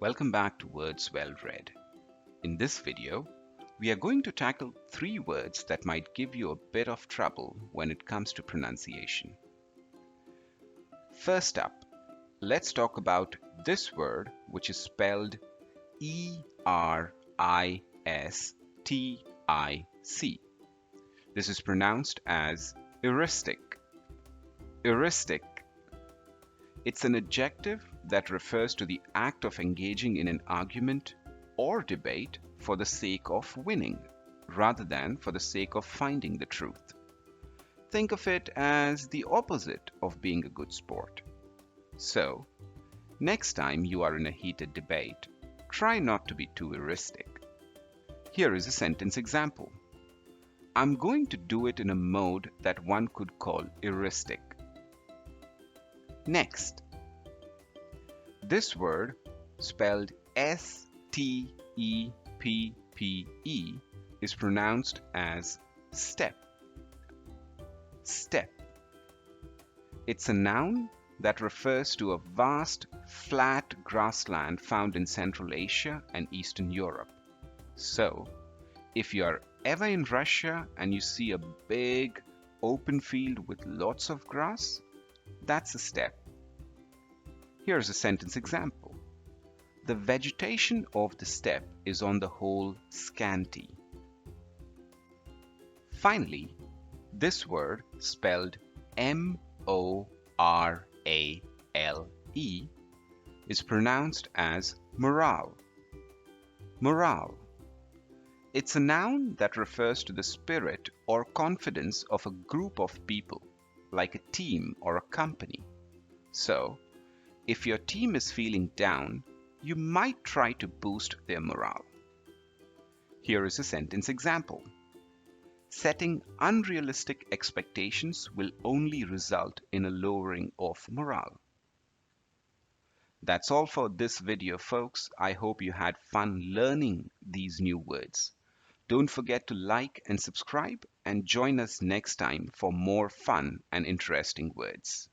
Welcome back to Words Well Read. In this video, we are going to tackle 3 words that might give you a bit of trouble when it comes to pronunciation. First up, let's talk about this word, which is spelled E-R-I-S-T-I-C. This is pronounced as Eristic. Eristic. It's an adjective that refers to the act of engaging in an argument or debate for the sake of winning, rather than for the sake of finding the truth. Think of it as the opposite of being a good sport. So, next time you are in a heated debate, try not to be too eristic. Here is a sentence example. I'm going to do it in a mode that one could call eristic. Next, this word, spelled S-T-E-P-P-E, is pronounced as steppe. Steppe. It's a noun that refers to a vast, flat grassland found in Central Asia and Eastern Europe. So, if you are ever in Russia and you see a big, open field with lots of grass, that's a steppe. Here's a sentence example. The vegetation of the steppe is on the whole scanty. Finally, this word, spelled M-O-R-A-L-E, is pronounced as morale. Morale. It's a noun that refers to the spirit or confidence of a group of people, like a team or a company. So, if your team is feeling down, you might try to boost their morale. Here is a sentence example. Setting unrealistic expectations will only result in a lowering of morale. That's all for this video, folks. I hope you had fun learning these new words. Don't forget to like and subscribe and join us next time for more fun and interesting words.